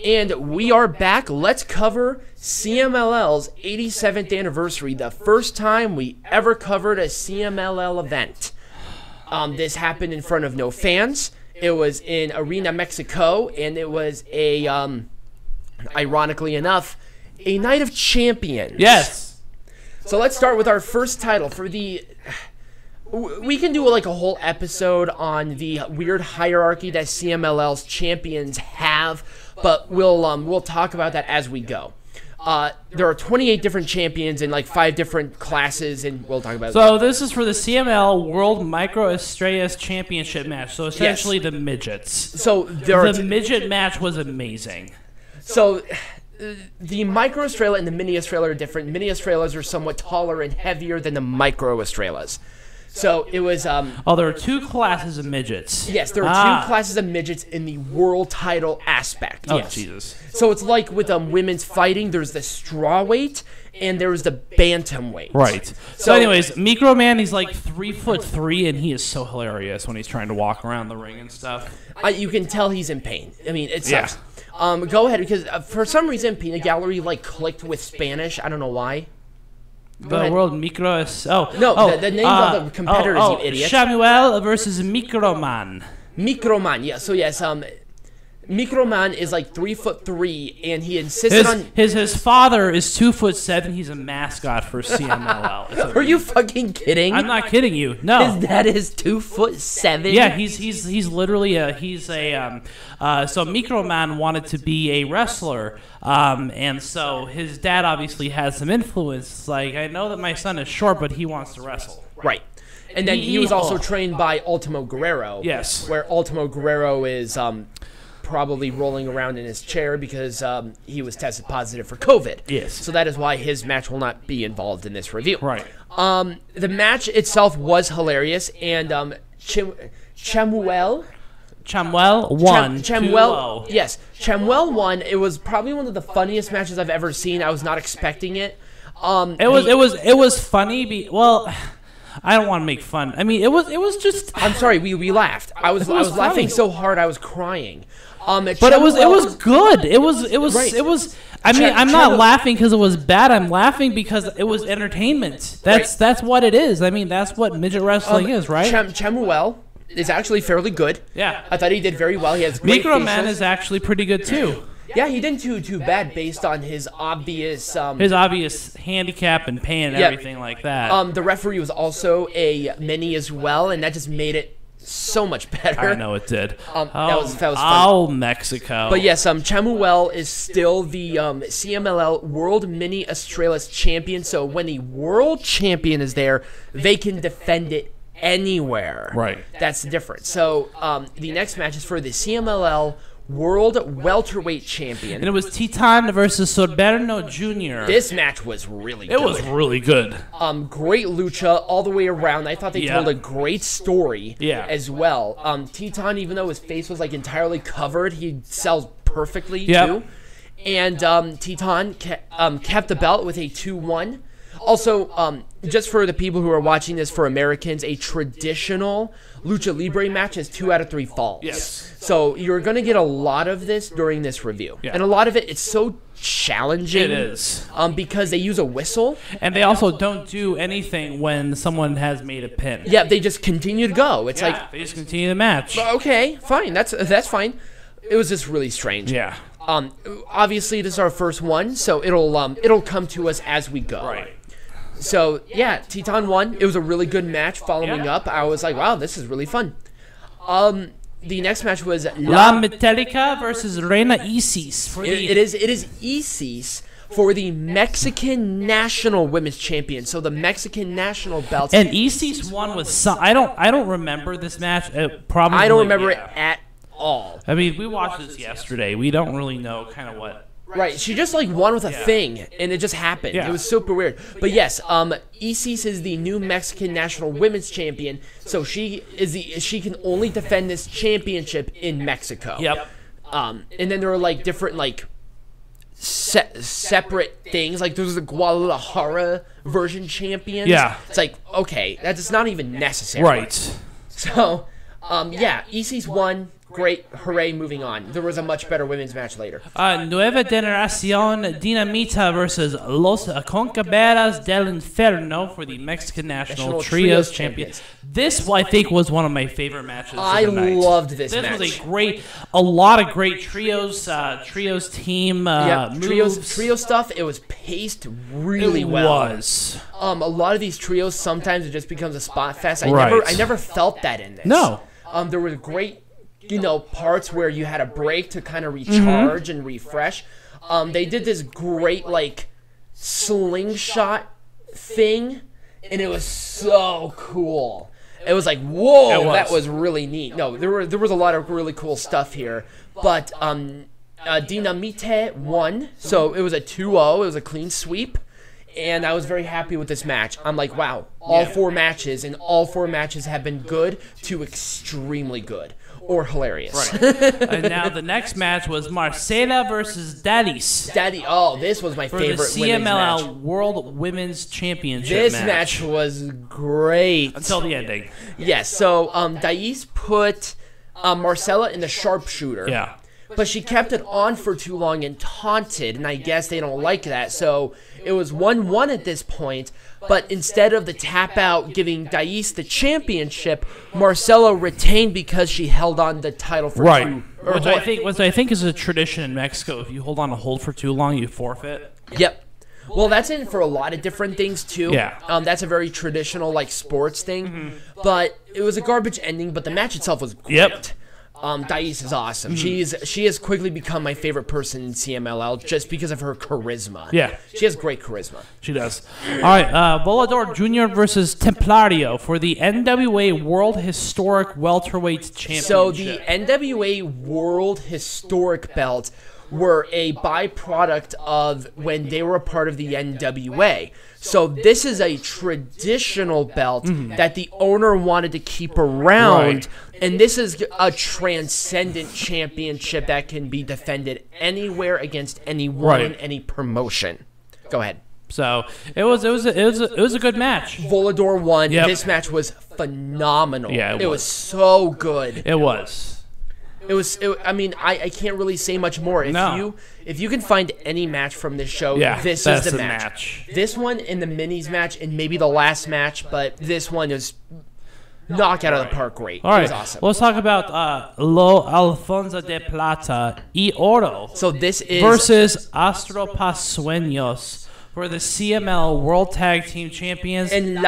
And we are back. Let's cover CMLL's 87th anniversary, the first time we ever covered a CMLL event. This happened in front of no fans. It was in Arena, Mexico, and it was a, ironically enough, a night of champions. Yes. So let's start with our first title for the... We can do like a whole episode on the weird hierarchy that CMLL's champions have, but we'll talk about that as we go. There are 28 different champions in like 5 different classes, and we'll talk about. So this is for the CML World Micro Estrellas Championship match. So essentially the midgets. So the midget match was amazing. So the Micro Estrella and the Mini Estrella are different. Mini Estrellas are somewhat taller and heavier than the Micro Estrellas. So it was... there are 2 classes of midgets. Yes, there are 2 classes of midgets in the world title aspect. Oh, yes. Jesus. So it's like with women's fighting, there's the strawweight and there's the bantamweight. Right. So anyways, Micro Man, he's like 3'3", and he is so hilarious when he's trying to walk around the ring and stuff. You can tell he's in pain. I mean, it sucks. Yeah. Go ahead, because for some reason, Peanut Gallery like clicked with Spanish. I don't know why. The World Micro is... the names of the competitors, you idiot. Samuel versus Microman. Microman, yeah. So yes, Microman is like 3'3", and he insisted on... His father is 2'7". He's a mascot for CMLL. Are you fucking kidding? I'm not kidding you. No. His dad is 2'7". Yeah, he's literally so Microman wanted to be a wrestler, and so his dad obviously has some influence. It's like, I know that my son is short, but he wants to wrestle. Right. And then he was also trained by Ultimo Guerrero. Yes. Where Ultimo Guerrero is probably rolling around in his chair because he was tested positive for COVID. Yes. So that is why his match will not be involved in this review. Right. The match itself was hilarious, and Chamuel won. Chamuel, yes. Chamuel won. It was probably one of the funniest matches I've ever seen. I was not expecting it. It was funny. Well, I don't want to make fun. I mean, it was just. I'm sorry. We laughed. I was laughing so hard I was crying. But it was good. It was. I mean, I'm not laughing because it was bad. I'm laughing because it was entertainment. That's what it is. I mean, that's what midget wrestling is, right? Chamuel is actually fairly good. Yeah. I thought he did very well. He has great Micro Man is actually pretty good too. Yeah, he didn't do too bad based on his obvious handicap and pain and everything like that. The referee was also a mini as well, and that just made it so much better. I know it did. That was fun. Oh, Mexico. But yes, Chamuel is still the CMLL World Mini Estrellas champion. So when the world champion is there, they can defend it anywhere. Right. That's the difference. So the next match is for the CMLL World Welterweight Champion. And it was Titan versus Sorberno Jr. This match was really good. It was really good. Great lucha all the way around. I thought they told a great story as well. Titan, even though his face was like entirely covered, he sells perfectly too. And Titan kept the belt with a 2-1. Also, just for the people who are watching this, for Americans, a traditional Lucha Libre match is 2 out of 3 falls. Yes. So you're going to get a lot of this during this review. Yeah. And a lot of it's so challenging. It is. Because they use a whistle. And they also don't do anything when someone has made a pin. Yeah, they just continue to go. It's like they just continue the match. Okay, fine. That's fine. It was just really strange. Yeah. Obviously, this is our first one, so it'll come to us as we go. Right. So, yeah, Titan won. It was a really good match following up. I was like, wow, this is really fun. The next match was La Metallica versus Reyna Isis. It is Isis for the Mexican National Women's Champion. So the Mexican National belts. And Isis won with some... I don't remember this match. Probably. I don't remember it at all. I mean, we watched this yesterday. We don't really know kind of what... Right, she just like won with a thing, and it just happened. Yeah. It was super weird. But yes, Isis is the new Mexican National Women's Champion, so she can only defend this championship in Mexico. Yep. And then there are like different like separate things. Like there's the Guadalajara version champions. Yeah. It's like, okay, that's not even necessary. Right. So, yeah, Isis won. Great, hooray, moving on. There was a much better women's match later. Nueva Generación Dinamita versus Los Conqueras del Inferno for the Mexican National Trios Champions. This, I think, was one of my favorite matches I of the night. loved this match. This was a lot of great trios team moves. Trio stuff, it was paced really well. It was. A lot of these trios, sometimes it just becomes a spot fest. I never felt that in this. No. There were great, parts where you had a break to kind of recharge and refresh. They did this great, slingshot thing, and it was so cool. It was like, whoa, that was really neat. No, there was a lot of really cool stuff here. But Dinamite won, so it was a 2-0. It was a clean sweep. And I was very happy with this match. I'm like, wow, all 4 matches, and all 4 matches have been good to extremely good. Or hilarious. Right. And now the next match was Marcella versus Daddies. This was my favorite for the CMLL World Women's Championship This match was great. Until the ending. Yes, so Dais put Marcella in the sharpshooter. Yeah. But she kept it on for too long and taunted, and I guess they don't like that. So it was 1-1 at this point, but instead of the tap out giving Dais the championship, Marcella retained because she held on the title for two. Which I think is a tradition in Mexico. If you hold on a hold for too long, you forfeit. Yep. Well, that's in for a lot of different things, too. Yeah. That's a very traditional, sports thing. But it was a garbage ending, but the match itself was great. Yep. Dais is awesome. She has quickly become my favorite person in CMLL just because of her charisma. Yeah. She has great charisma. She does. All right, Volador Jr. versus Templario for the NWA World Historic Welterweight Championship. So the NWA World Historic belt were a byproduct of when they were a part of the NWA. So this is a traditional belt that the owner wanted to keep around, and this is a transcendent championship that can be defended anywhere against anyone in any promotion. Go ahead. So it was a good match. Volador won. Yep. This match was phenomenal. Yeah, it was so good. It was. I can't really say much more. If you can find any match from this show, this is the match. This one and the minis match and maybe the last match, but this one is knock out of the park great. It was awesome. Let's talk about Lo Alfonso de Plata y Oro. So this is versus Astropasueños for the CML World Tag Team Champions. And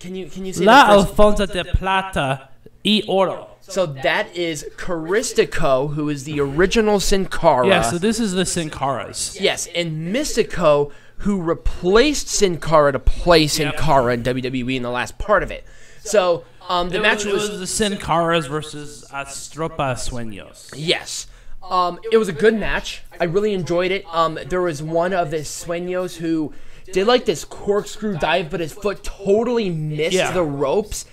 can you say La Alfonso de Plata y Oro. So that is Caristico, who is the original Sin Cara. Yeah, so this is the Sin Caras. Yes, and Mystico, who replaced Sin Cara to play Sin Cara in WWE in the last part of it. So the match was the Sin Caras versus Astropasueños. Yes. It was a good match. I really enjoyed it. There was one of the Sueños who did this corkscrew dive, but his foot totally missed the ropes.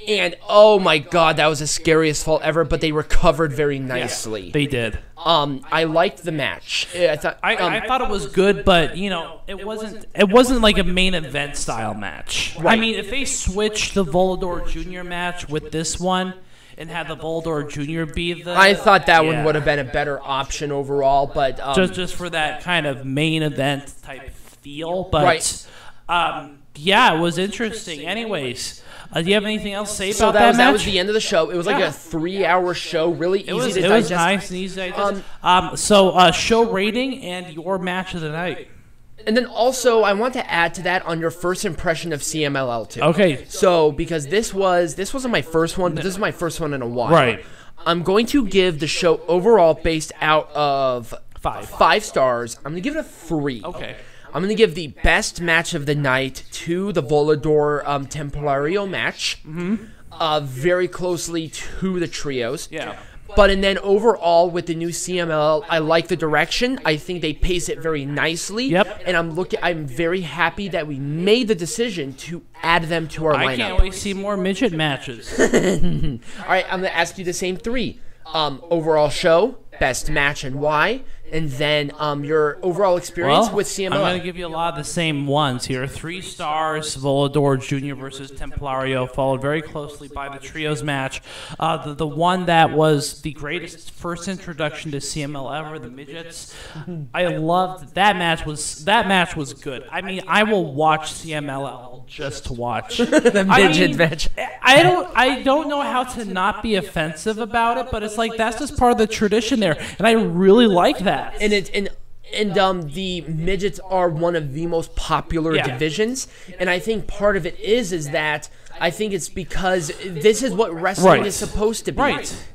And oh my god, that was the scariest fall ever, but they recovered very nicely. Yeah, they did. I liked the match. I thought it was good, but it wasn't like a main event style match. Right. I mean, if they switched the Volador Jr. match with this one and had the Volador Jr. be the I thought that one would have been a better option overall, but just for that kind of main event type feel, but it was interesting. Anyways, do you have anything else to say about that match? That was the end of the show. It was like a 3-hour show, really easy to digest. It was nice and easy to digest. Show rating and your match of the night. And then also, I want to add to that on your first impression of CMLL too. Okay. So, because this wasn't my first one, but this is my first one in a while. Right. I'm going to give the show overall based out of 5 stars. I'm going to give it a 3. Okay. I'm going to give the best match of the night to the Volador Templario match. Very closely to the trios. Yeah. And then overall, with the new CMLL, I like the direction. I think they pace it very nicely. Yep. And I'm very happy that we made the decision to add them to our lineup. I can't wait to see more midget matches. All right, I'm going to ask you the same 3. Overall show, best match and why. and then your overall experience with CMLL. I'm going to give you a lot of the same ones here. 3 stars, Volador Jr. versus Templario, followed very closely by the trios match. The one that was the greatest first introduction to CMLL ever, the midgets. I loved that match. That match was good. I mean, I will watch CMLL just to watch the midget match. I don't know how to not be offensive about it, but it's like that's just part of the tradition there, and I really like that. And the midgets are one of the most popular divisions, and I think part of it is that I think it's because this is what wrestling is supposed to be. Right.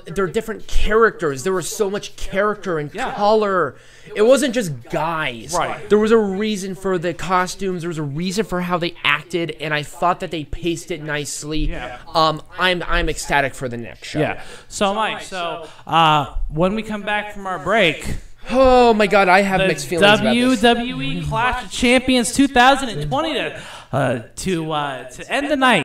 They're different characters. There was so much character and color. It wasn't just guys. Right. There was a reason for the costumes. There was a reason for how they acted, and I thought that they paced it nicely. Yeah. I'm ecstatic for the next show. Yeah. So, Mike, when we come back from our break... Oh my God, I have mixed feelings about this. WWE Clash of Champions 2020 to end the night.